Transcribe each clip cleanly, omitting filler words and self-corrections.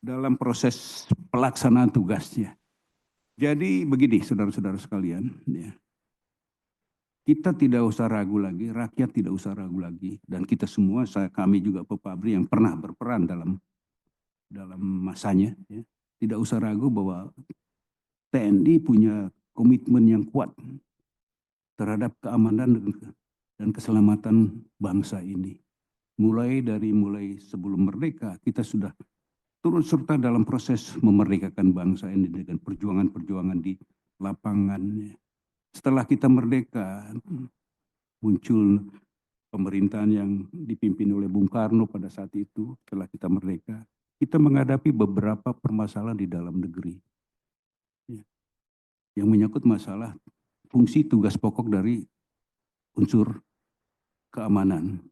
dalam proses pelaksanaan tugasnya. Jadi begini saudara-saudara sekalian, ya. Kita tidak usah ragu lagi, rakyat tidak usah ragu lagi, dan kita semua, kami juga Pepabri yang pernah berperan dalam masanya, ya, tidak usah ragu bahwa TNI punya komitmen yang kuat terhadap keamanan dan keselamatan bangsa ini. Mulai sebelum merdeka, kita sudah turut serta dalam proses memerdekakan bangsa ini dengan perjuangan-perjuangan di lapangan. Setelah kita merdeka, muncul pemerintahan yang dipimpin oleh Bung Karno pada saat itu. Setelah kita merdeka, kita menghadapi beberapa permasalahan di dalam negeri yang menyangkut masalah fungsi tugas pokok dari unsur keamanan,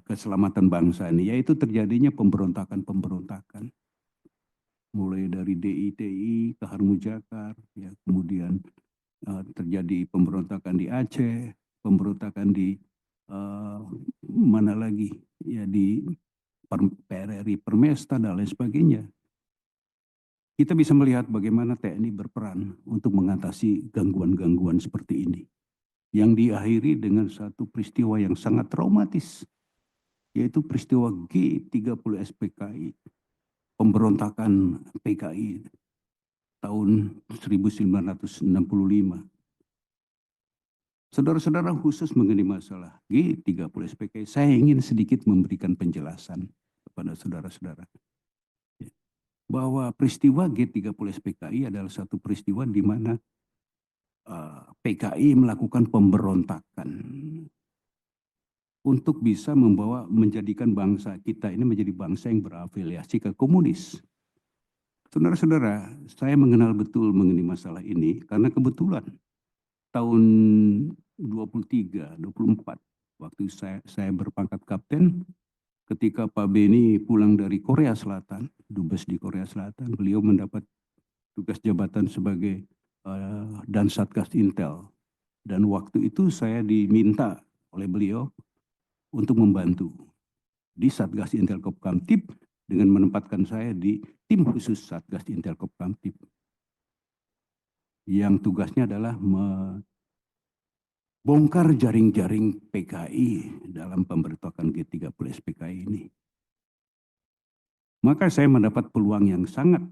keselamatan bangsa ini, yaitu terjadinya pemberontakan-pemberontakan. Mulai dari DITI ke Harmujakar, ya, kemudian terjadi pemberontakan di Aceh, pemberontakan di mana lagi, ya, di PRRI Permesta dan lain sebagainya. Kita bisa melihat bagaimana TNI berperan untuk mengatasi gangguan-gangguan seperti ini, yang diakhiri dengan satu peristiwa yang sangat traumatis, yaitu peristiwa G30 SPKI, pemberontakan PKI tahun 1965. Saudara-saudara, khusus mengenai masalah G30 SPKI, saya ingin sedikit memberikan penjelasan kepada saudara-saudara bahwa peristiwa G30 SPKI adalah satu peristiwa di mana PKI melakukan pemberontakan untuk bisa menjadikan bangsa kita ini menjadi bangsa yang berafiliasi ke komunis. Saudara-saudara, saya mengenal betul mengenai masalah ini karena kebetulan tahun 23, 24, waktu saya berpangkat kapten, ketika Pak Beni pulang dari Korea Selatan, dubes di Korea Selatan, beliau mendapat tugas jabatan sebagai dan Satgas Intel. Dan waktu itu saya diminta oleh beliau untuk membantu di Satgas Intel Kopkamtib dengan menempatkan saya di tim khusus Satgas Intel Kopkamtib yang tugasnya adalah membongkar jaring-jaring PKI dalam pemberontakan G30 SPKI ini. Maka saya mendapat peluang yang sangat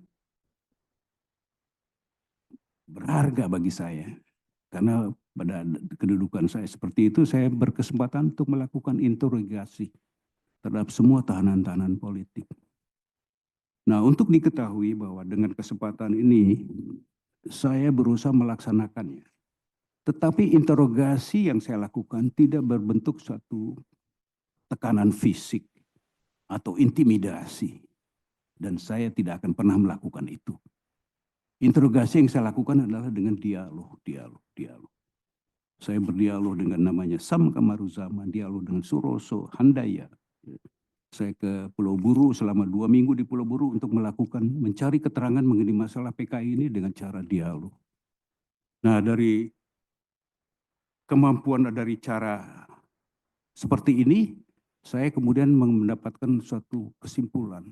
berharga bagi saya. Karena pada kedudukan saya seperti itu, saya berkesempatan untuk melakukan interogasi terhadap semua tahanan-tahanan politik. Nah, untuk diketahui bahwa dengan kesempatan ini, saya berusaha melaksanakannya. Tetapi interogasi yang saya lakukan tidak berbentuk suatu tekanan fisik atau intimidasi. Dan saya tidak akan pernah melakukan itu. Interogasi yang saya lakukan adalah dengan dialog. Saya berdialog dengan namanya Sam Kamaruzaman, dialog dengan Suroso, Handaya. Saya ke Pulau Buru selama 2 minggu di Pulau Buru untuk mencari keterangan mengenai masalah PKI ini dengan cara dialog. Nah, dari kemampuan dari cara seperti ini, saya kemudian mendapatkan suatu kesimpulan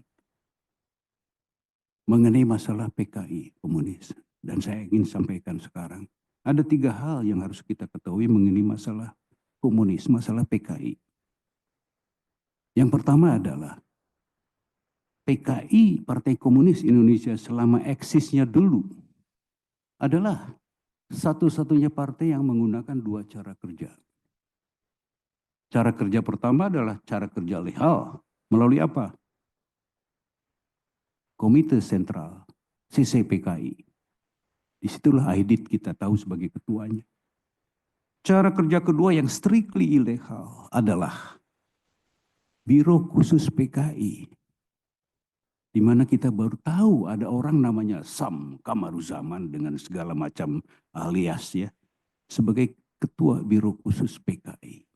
mengenai masalah PKI komunis. Dan saya ingin sampaikan sekarang. Ada 3 hal yang harus kita ketahui mengenai masalah komunis, masalah PKI. Yang pertama adalah PKI, Partai Komunis Indonesia, selama eksisnya dulu adalah satu-satunya partai yang menggunakan 2 cara kerja. Cara kerja pertama adalah cara kerja legal. Melalui apa? Komite Sentral, CCPKI. Disitulah Aidit kita tahu sebagai ketuanya. Cara kerja kedua yang strictly ilegal adalah Biro Khusus PKI. Di mana kita baru tahu ada orang namanya Sam Kamaruzaman dengan segala macam alias, ya, sebagai Ketua Biro Khusus PKI.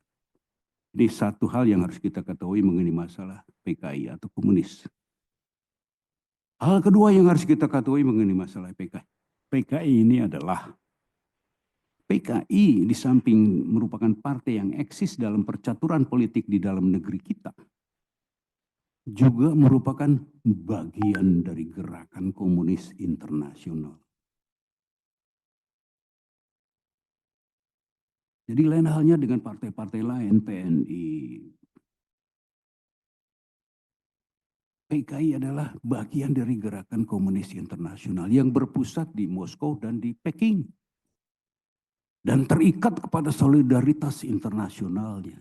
Ini satu hal yang harus kita ketahui mengenai masalah PKI atau komunis. Hal kedua yang harus kita ketahui mengenai masalah PKI. PKI ini adalah PKI di samping merupakan partai yang eksis dalam percaturan politik di dalam negeri kita. juga merupakan bagian dari gerakan komunis internasional. Jadi lain halnya dengan partai-partai lain, PNI, PKI adalah bagian dari gerakan komunis internasional yang berpusat di Moskow dan di Peking. Dan terikat kepada solidaritas internasionalnya.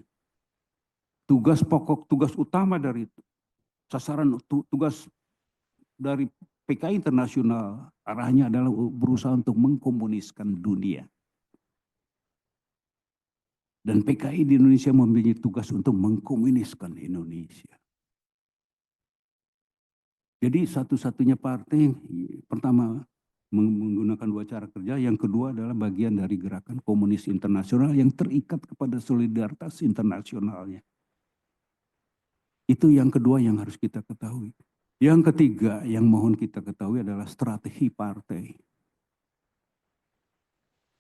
Tugas pokok, tugas utama dari sasaran tugas dari PKI internasional arahnya adalah berusaha untuk mengkomuniskan dunia. Dan PKI di Indonesia memiliki tugas untuk mengkomuniskan Indonesia. Jadi satu-satunya partai pertama menggunakan dua cara kerja, yang kedua adalah bagian dari gerakan komunis internasional yang terikat kepada solidaritas internasionalnya. Itu yang kedua yang harus kita ketahui. Yang ketiga yang mohon kita ketahui adalah strategi partai.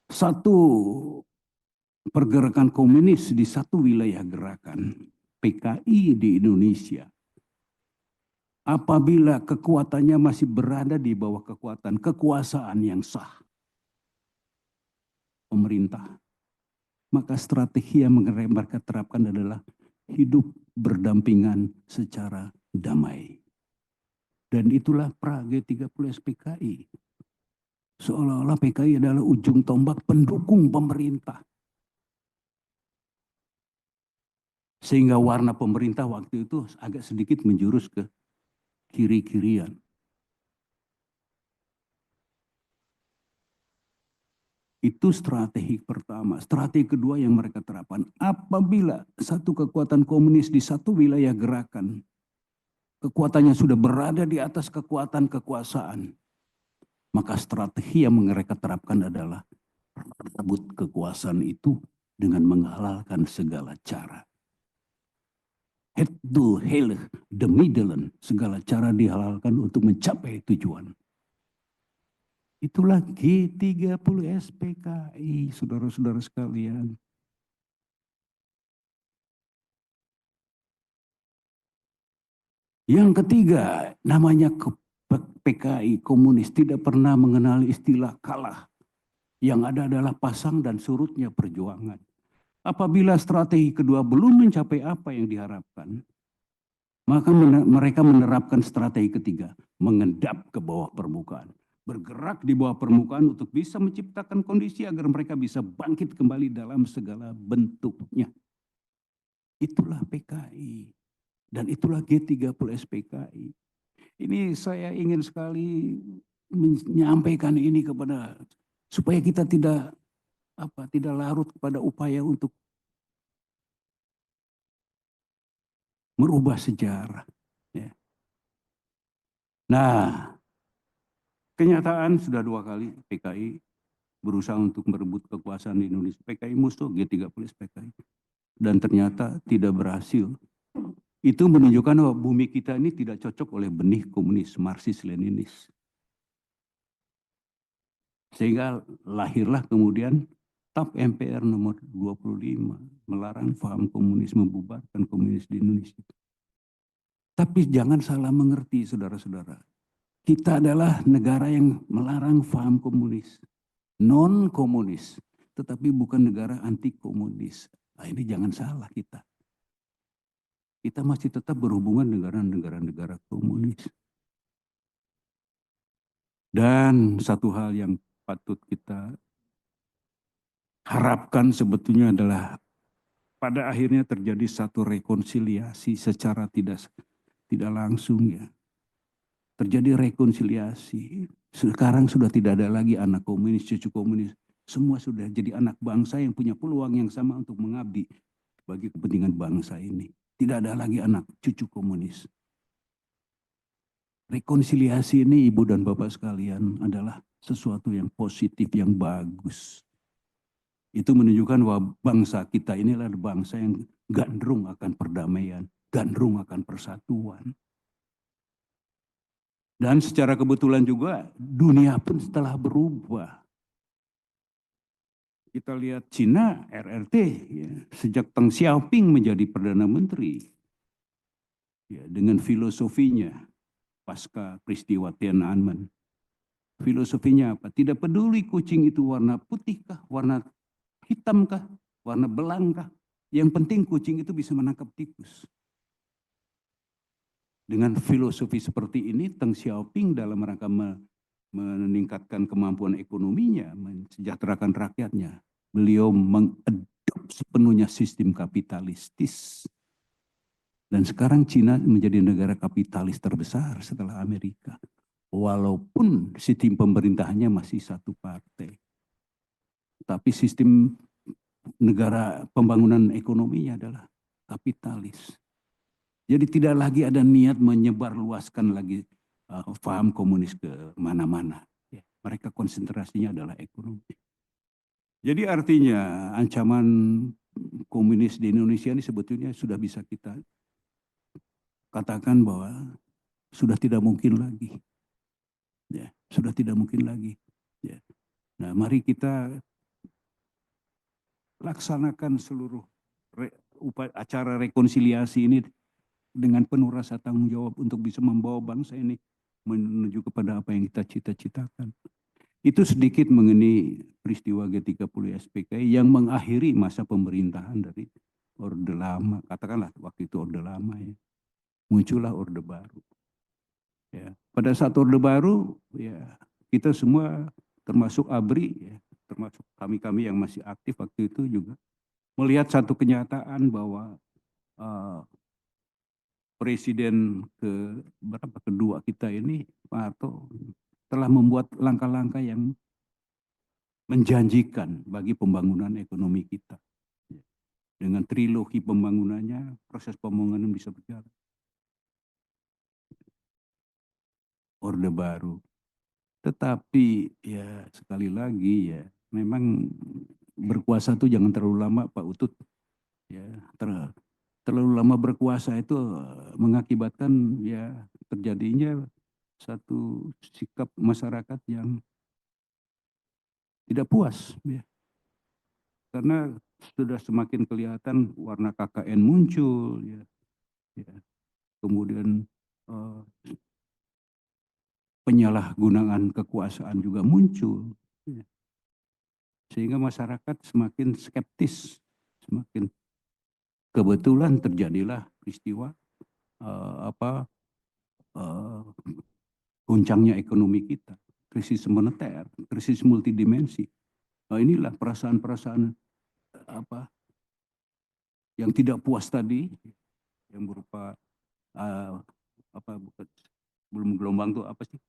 Satu pergerakan komunis di satu wilayah gerakan, PKI di Indonesia, apabila kekuatannya masih berada di bawah kekuasaan yang sah, pemerintah, maka strategi yang mereka terapkan adalah hidup berdampingan secara damai. Dan itulah pra G30 SPKI. Seolah-olah PKI adalah ujung tombak pendukung pemerintah. Sehingga warna pemerintah waktu itu agak sedikit menjurus ke kiri-kirian. Itu strategi pertama. Strategi kedua yang mereka terapkan, apabila satu kekuatan komunis di satu wilayah gerakan, kekuatannya sudah berada di atas kekuatan kekuasaan, maka strategi yang mereka terapkan adalah merebut kekuasaan itu dengan menghalalkan segala cara. Het doel heilig, de middelen, segala cara dihalalkan untuk mencapai tujuan. Itulah G30 SPKI, saudara-saudara sekalian. Yang ketiga, namanya PKI, komunis, tidak pernah mengenali istilah kalah. Yang ada adalah pasang dan surutnya perjuangan. Apabila strategi kedua belum mencapai apa yang diharapkan, maka mereka menerapkan strategi ketiga, mengendap ke bawah permukaan. Bergerak di bawah permukaan untuk bisa menciptakan kondisi agar mereka bisa bangkit kembali dalam segala bentuknya. Itulah PKI. Dan itulah G30 SPKI. Ini saya ingin sekali menyampaikan ini kepada, supaya kita tidak larut kepada upaya untuk merubah sejarah. Ya. Nah, kenyataan sudah 2 kali PKI berusaha untuk merebut kekuasaan di Indonesia. PKI musuh G30 PKI. Dan ternyata tidak berhasil. Itu menunjukkan bahwa bumi kita ini tidak cocok oleh benih komunis, Marxis-Leninis. Sehingga lahirlah kemudian TAP MPR nomor 25, melarang paham komunis, membubarkan komunis di Indonesia. Tapi jangan salah mengerti, saudara-saudara. Kita adalah negara yang melarang paham komunis, non-komunis, tetapi bukan negara anti komunis. Nah, ini jangan salah kita. Kita masih tetap berhubungan dengan negara-negara komunis. Dan satu hal yang patut kita harapkan sebetulnya adalah pada akhirnya terjadi satu rekonsiliasi secara tidak langsung ya. Terjadi rekonsiliasi. Sekarang sudah tidak ada lagi anak komunis, cucu komunis. Semua sudah jadi anak bangsa yang punya peluang yang sama untuk mengabdi bagi kepentingan bangsa ini. Tidak ada lagi anak cucu komunis. Rekonsiliasi ini ibu dan bapak sekalian adalah sesuatu yang positif, yang bagus. Itu menunjukkan bahwa bangsa kita ini adalah bangsa yang gandrung akan perdamaian, gandrung akan persatuan. Dan secara kebetulan juga dunia pun telah berubah. Kita lihat Cina, RRT, ya, sejak Deng Xiaoping menjadi Perdana Menteri. ya, dengan filosofinya pasca peristiwa Tiananmen. Filosofinya apa? Tidak peduli kucing itu warna putih kah, warna hitam kah, warna belang kah. Yang penting kucing itu bisa menangkap tikus. Dengan filosofi seperti ini, Deng Xiaoping dalam rangka meningkatkan kemampuan ekonominya, mensejahterakan rakyatnya, beliau mengadopsi sepenuhnya sistem kapitalistis. Dan sekarang Cina menjadi negara kapitalis terbesar setelah Amerika. Walaupun sistem pemerintahannya masih satu partai. Tapi sistem negara pembangunan ekonominya adalah kapitalis. Jadi tidak lagi ada niat menyebarluaskan lagi paham komunis ke mana-mana. Ya, mereka konsentrasinya adalah ekonomi. Jadi artinya ancaman komunis di Indonesia ini sebetulnya sudah bisa kita katakan bahwa sudah tidak mungkin lagi. Ya, sudah tidak mungkin lagi. Ya. Nah, mari kita laksanakan seluruh acara rekonsiliasi ini dengan penuh rasa tanggung jawab untuk bisa membawa bangsa ini menuju kepada apa yang kita cita-citakan. Itu sedikit mengenai peristiwa G30 SPKI yang mengakhiri masa pemerintahan dari Orde Lama. Katakanlah waktu itu Orde Lama ya. Muncullah Orde Baru. Ya. Pada saat Orde Baru ya kita semua termasuk ABRI ya, termasuk kami-kami yang masih aktif waktu itu juga melihat satu kenyataan bahwa Presiden kedua kita ini, Pak Harto, telah membuat langkah-langkah yang menjanjikan bagi pembangunan ekonomi kita. Dengan trilogi pembangunannya, proses pembangunan bisa berjalan. Orde Baru. Tetapi ya sekali lagi ya, memang berkuasa itu jangan terlalu lama Pak Utut. Ya, terlalu lama berkuasa itu mengakibatkan ya terjadinya satu sikap masyarakat yang tidak puas ya. Karena sudah semakin kelihatan warna KKN muncul ya. Ya. Kemudian penyalahgunaan kekuasaan juga muncul ya. Sehingga masyarakat semakin skeptis, semakin kebetulan terjadilah peristiwa goncangnya ekonomi kita, krisis moneter, krisis multidimensi. Nah, inilah perasaan-perasaan yang tidak puas tadi, yang berupa belum gelombang itu apa sih?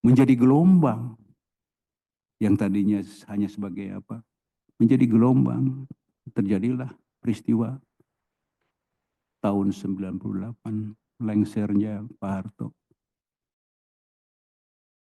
Menjadi gelombang yang tadinya hanya sebagai menjadi gelombang. Terjadilah peristiwa tahun 98 lengsernya Pak Harto.